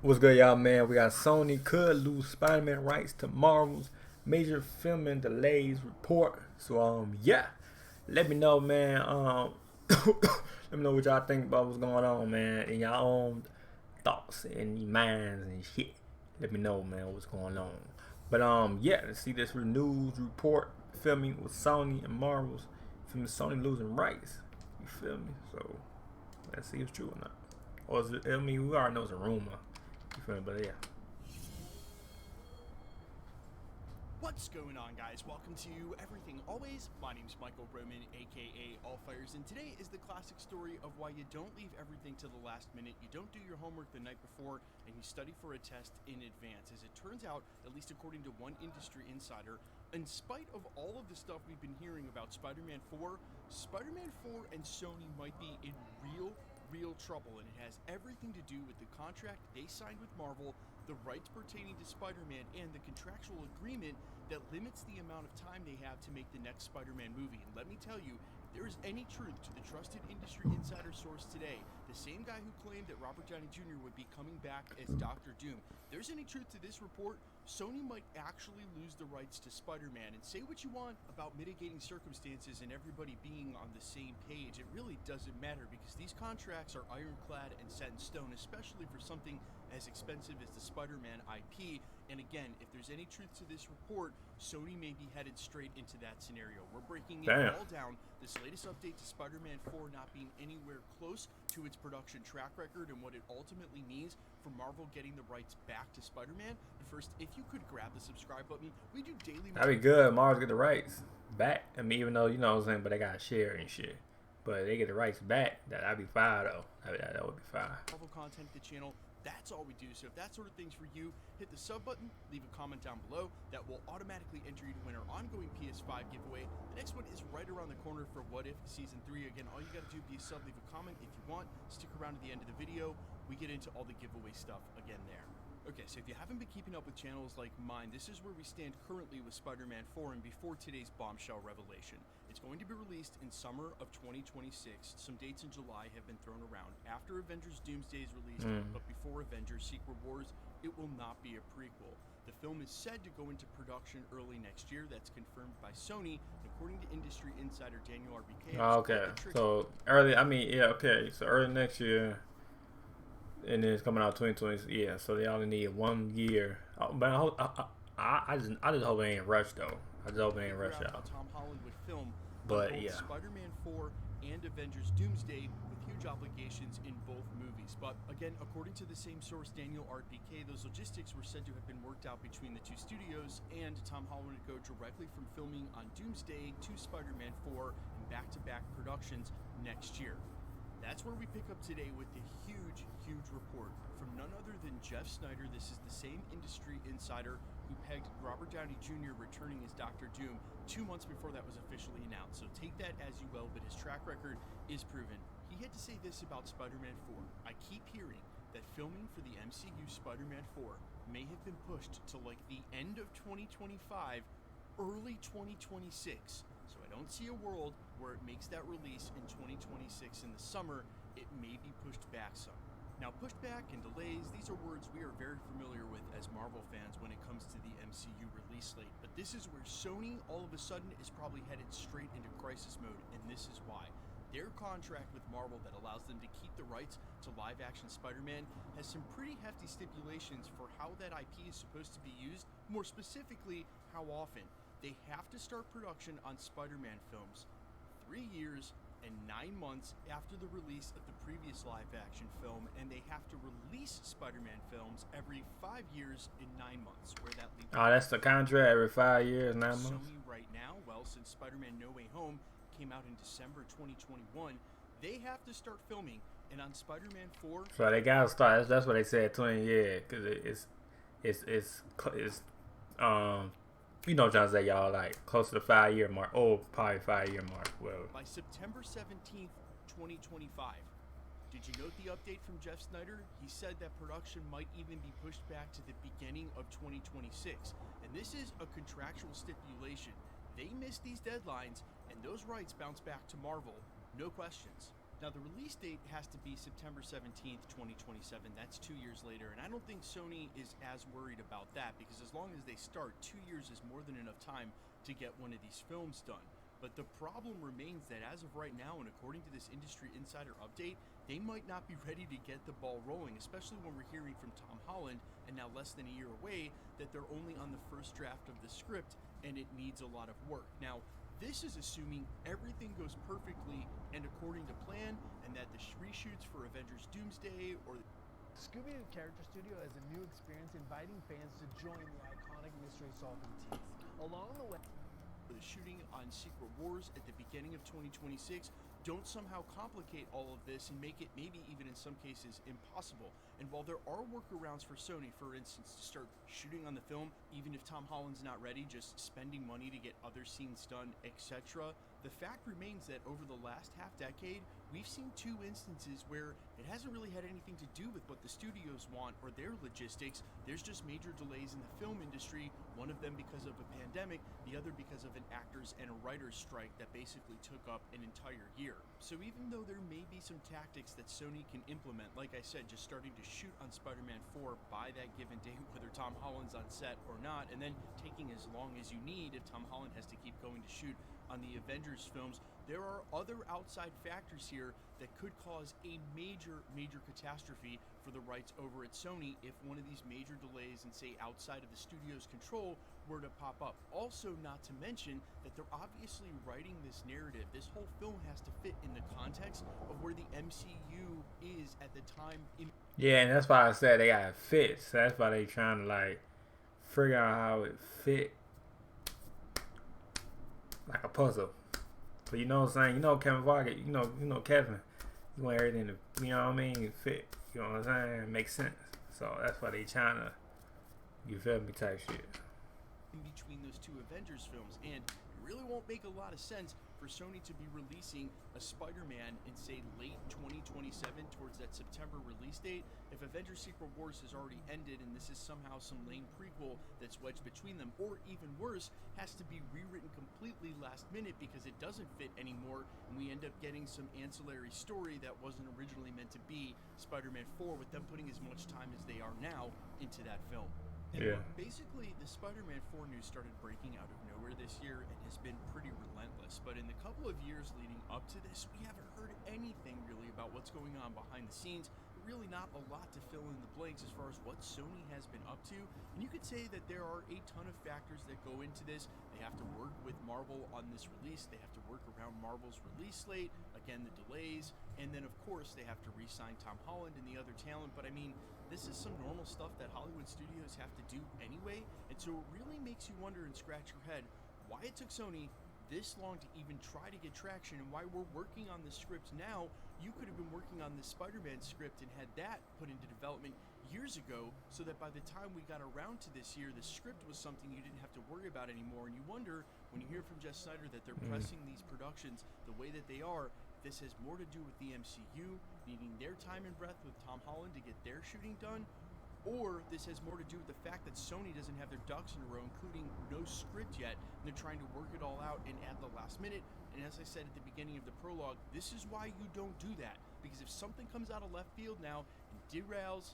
What's good, y'all, man? We got Sony could lose Spider-Man rights to Marvel's major filming delays report. So, yeah, let me know, man. Let me know what y'all think about what's going on, man, in your own thoughts and your minds and shit. Let me know, man, what's going on. But yeah, let's see this news report filming with Sony and Marvel's filming Sony losing rights. You feel me? So let's see if it's true or not. Or is it, I mean, we already know it's a rumor. You feel me? But yeah. What's going on, guys? Welcome to Everything Always. My name's Michael Roman, aka Allfires, and today is the classic story of why you don't leave everything to the last minute, you don't do your homework the night before, and you study for a test in advance. As it turns out, at least according to one industry insider, in spite of all of the stuff we've been hearing about Spider-Man 4, Spider-Man 4 and Sony might be in real trouble, and it has everything to do with the contract they signed with Marvel, the rights pertaining to Spider-Man, and the contractual agreement that limits the amount of time they have to make the next Spider-Man movie. And let me tell you, if there is any truth to the trusted industry insider source today, the same guy who claimed that Robert Downey Jr. would be coming back as Dr. Doom, if there's any truth to this report, Sony might actually lose the rights to Spider-Man. And say what you want about mitigating circumstances and everybody being on the same page, it really doesn't matter, because these contracts are ironclad and set in stone, especially for something as expensive as the Spider-Man IP. And again, if there's any truth to this report, Sony may be headed straight into that scenario. We're breaking it all down. This latest update to Spider-Man 4 not being anywhere close to its production track record and what it ultimately means for Marvel getting the rights back to Spider-Man. But first, if you could grab the subscribe button, we do daily... That'd be good. Marvel get the rights back. I mean, even though, you know what I'm saying, but they got to share and shit. But they get the rights back. That'd be fire, though. That would be fire. Marvel content to the channel. That's all we do. So if that sort of thing's for you, hit the sub button, leave a comment down below. That will automatically enter you to win our ongoing PS5 giveaway. The next one is right around the corner for What If Season 3. Again, all you got to do is be a sub, leave a comment if you want. Stick around to the end of the video. We get into all the giveaway stuff again there. Okay, so if you haven't been keeping up with channels like mine, this is where we stand currently with Spider-Man 4 and before today's bombshell revelation. It's going to be released in summer of 2026. Some dates in July have been thrown around. After Avengers Doomsday is released, but before Avengers Secret Wars, it will not be a prequel. The film is said to go into production early next year. That's confirmed by Sony, and according to industry insider Daniel RBK. Okay, so early, I mean, yeah, okay, so early next year. And then it's coming out 2020. Yeah, so they only need 1 year. But I just hope it ain't rushed though. I just hope it ain't rushed out. Tom Holland would film, but yeah, Spider-Man 4 and Avengers Doomsday with huge obligations in both movies. But again, according to the same source, Daniel RBK, those logistics were said to have been worked out between the two studios, and Tom Holland would go directly from filming on Doomsday to Spider-Man 4 and back-to-back productions next year. That's where we pick up today with the huge report from none other than Jeff Snyder. This is the same industry insider who pegged Robert Downey Jr. returning as Dr. Doom 2 months before that was officially announced. So take that as you will, but his track record is proven. He had to say this about Spider-Man 4. I keep hearing that filming for the MCU Spider-Man 4 may have been pushed to like the end of 2025, early 2026. So I don't see a world where it makes that release in 2026 in the summer. It may be pushed back some. Now, pushed back and delays, these are words we are very familiar with as Marvel fans when it comes to the MCU release slate. But this is where Sony all of a sudden is probably headed straight into crisis mode, and this is why. Their contract with Marvel that allows them to keep the rights to live-action Spider-Man has some pretty hefty stipulations for how that IP is supposed to be used, more specifically, how often. They have to start production on Spider-Man films 3 years and 9 months after the release of the previous live-action film, and they have to release Spider-Man films every 5 years and 9 months. Where that leaves that's the contract, every 5 years, 9 months. Sony right now, well, since Spider-Man No Way Home came out in December 2021, they have to start filming, and on Spider-Man 4, so they gotta start. That's what they said, 20 years, because it's you know what I'm trying to say, y'all, like close to the 5 year mark. Oh, probably 5 year mark. Well, by September 17th, 2025. Did you note the update from Jeff Snyder? He said that production might even be pushed back to the beginning of 2026. And this is a contractual stipulation. They miss these deadlines, and those rights bounce back to Marvel. No questions. Now, the release date has to be September 17th, 2027. That's 2 years later, and I don't think Sony is as worried about that, because as long as they start, 2 years is more than enough time to get one of these films done. But the problem remains that as of right now, and according to this industry insider update, they might not be ready to get the ball rolling, especially when we're hearing from Tom Holland, and now less than a year away, that they're only on the first draft of the script, and it needs a lot of work. Now, this is assuming everything goes perfectly and according to plan, and that the reshoots for Avengers Doomsday or Scooby-Doo Character Studio has a new experience inviting fans to join the iconic mystery-solving teams. Along the way, the shooting on Secret Wars at the beginning of 2026 don't somehow complicate all of this and make it maybe even in some cases impossible. And while there are workarounds for Sony, for instance, to start shooting on the film, even if Tom Holland's not ready, just spending money to get other scenes done, etc., the fact remains that over the last half-decade, we've seen 2 instances where it hasn't really had anything to do with what the studios want or their logistics. There's just major delays in the film industry, one of them because of a pandemic, the other because of an actors and a writers strike that basically took up an entire year. So even though there may be some tactics that Sony can implement, like I said, just starting to shoot on Spider-Man 4 by that given date, whether Tom Holland's on set or not, and then taking as long as you need if Tom Holland has to keep going to shoot on the Avengers films, there are other outside factors here that could cause a major catastrophe for the rights over at Sony if one of these major delays and say outside of the studio's control were to pop up. Also, not to mention that they're obviously writing this narrative. This whole film has to fit in the context of where the MCU is at the time. Yeah, and that's why I said they gotta fit. So that's why they trying to like figure out how it fit like a puzzle. But you know what I'm saying? You know Kevin Feige, you know Kevin. You want everything to, you know what I mean, fit. You know what I'm saying? Make sense. So that's why they trying to, you feel me, type shit. In between those 2 Avengers films, and it really won't make a lot of sense for Sony to be releasing a Spider-Man in, say, late 2027 towards that September release date if Avengers Secret Wars has already ended and this is somehow some lame prequel that's wedged between them, or even worse, has to be rewritten completely last minute because it doesn't fit anymore and we end up getting some ancillary story that wasn't originally meant to be Spider-Man 4, with them putting as much time as they are now into that film. And yeah. Basically, the Spider-Man 4 news started breaking out of nowhere this year and has been pretty relentless. But in the couple of years leading up to this, we haven't heard anything really about what's going on behind the scenes. Really not a lot to fill in the blanks as far as what Sony has been up to. And you could say that there are a ton of factors that go into this. They have to work with Marvel on this release. They have to work around Marvel's release slate. Again, the delays. And then, of course, they have to re-sign Tom Holland and the other talent. But I mean, this is some normal stuff that Hollywood studios have to do anyway. And so it really makes you wonder and scratch your head why it took Sony this long to even try to get traction, and why we're working on the script now. You could have been working on this Spider-Man script and had that put into development years ago, so that by the time we got around to this year, the script was something you didn't have to worry about anymore. And you wonder, when you hear from Jess Snyder that they're pressing these productions the way that they are, this has more to do with the MCU needing their time and breath with Tom Holland to get their shooting done, or this has more to do with the fact that Sony doesn't have their ducks in a row, including no script yet, and they're trying to work it all out and at the last minute. And as I said at the beginning of the prologue, this is why you don't do that. Because if something comes out of left field now and derails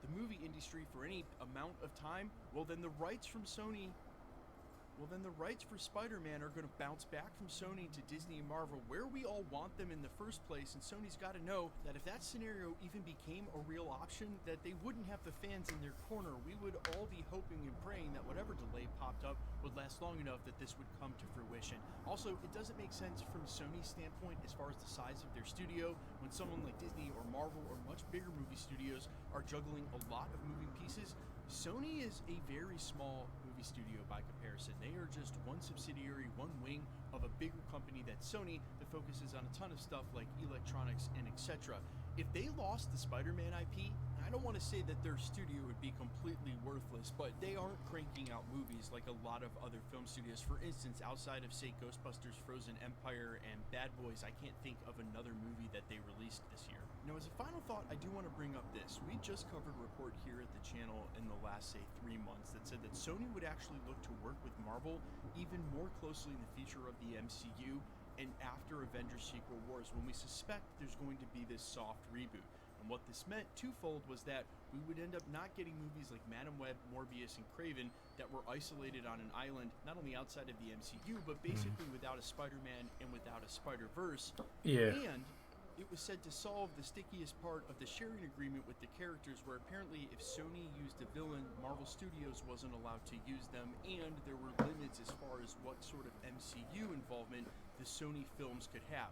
the movie industry for any amount of time, well then the rights from Sony, the rights for Spider-Man are going to bounce back from Sony to Disney and Marvel, where we all want them in the first place. And Sony's got to know that if that scenario even became a real option, that they wouldn't have the fans in their corner. We would all be hoping and praying that whatever delay popped up would last long enough that this would come to fruition. Also, it doesn't make sense from Sony's standpoint as far as the size of their studio when someone like Disney or Marvel or much bigger movie studios are juggling a lot of moving pieces. Sony is a very small movie studio by comparison. They are just one subsidiary, one wing of a bigger company that's Sony that focuses on a ton of stuff like electronics and etc. If they lost the Spider-Man IP, I don't want to say that their studio would be completely worthless, but they aren't cranking out movies like a lot of other film studios. For instance, outside of, say, Ghostbusters, Frozen Empire, and Bad Boys, I can't think of another movie that they released this year. Now, as a final thought, I do want to bring up this. We just covered a report here at the channel in the last, say, 3 months that said that Sony would actually look to work with Marvel even more closely in the future of the MCU. and after Avengers Secret Wars, when we suspect there's going to be this soft reboot. And what this meant twofold was that we would end up not getting movies like Madam Web, Morbius, and Craven that were isolated on an island, not only outside of the MCU, but basically without a Spider-Man and without a Spider-Verse. Yeah. And it was said to solve the stickiest part of the sharing agreement with the characters, where apparently if Sony used a villain, Marvel Studios wasn't allowed to use them, and there were limits as far as what sort of MCU involvement the Sony films could have.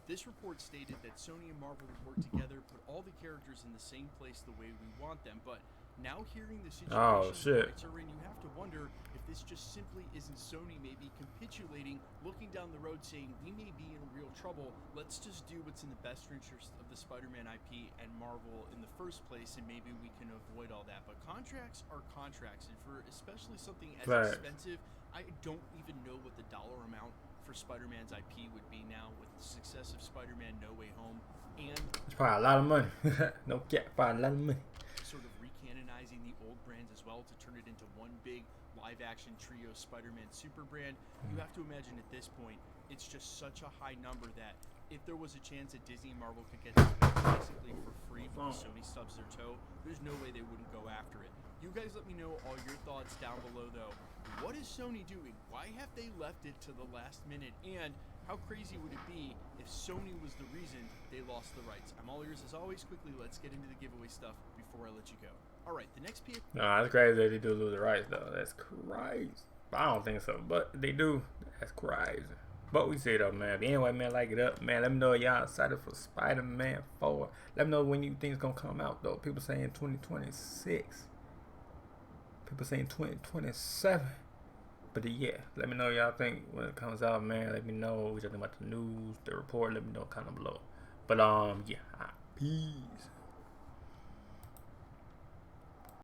This report stated that Sony and Marvel would work together, put all the characters in the same place the way we want them, but now hearing the situation you have to wonder if this just simply isn't Sony maybe capitulating, looking down the road saying, we may be in real trouble, let's just do what's in the best interest of the Spider-Man IP and Marvel in the first place, and maybe we can avoid all that. But contracts are contracts, and for especially something as expensive, I don't even know what the dollar amount for Spider-Man's IP would be now with the success of Spider-Man No Way Home, and it's probably a lot of money. No cap, probably a lot of money. Sort of recanonizing the old brands as well to turn it into one big live-action trio Spider-Man super brand. You have to imagine at this point, it's just such a high number that if there was a chance that Disney and Marvel could get this basically for free from Sony stubs their toe, there's no way they wouldn't go after it. You guys let me know all your thoughts down below, though. What is Sony doing? Why have they left it to the last minute? And how crazy would it be if Sony was the reason they lost the rights? I'm all ears as always. Quickly, let's get into the giveaway stuff before I let you go. All right, the next PA. Nah, that's crazy that they do lose the rights, though. That's crazy. I don't think so, but they do. That's crazy. But we say though, man. But anyway, man, like it up, man. Let me know y'all excited for Spider-Man 4. Let me know when you think it's gonna come out, though. People saying 2026. People saying 2027. But yeah, let me know y'all think when it comes out, man. Let me know what you think about the news, the report. Let me know kind of below. But yeah, peace.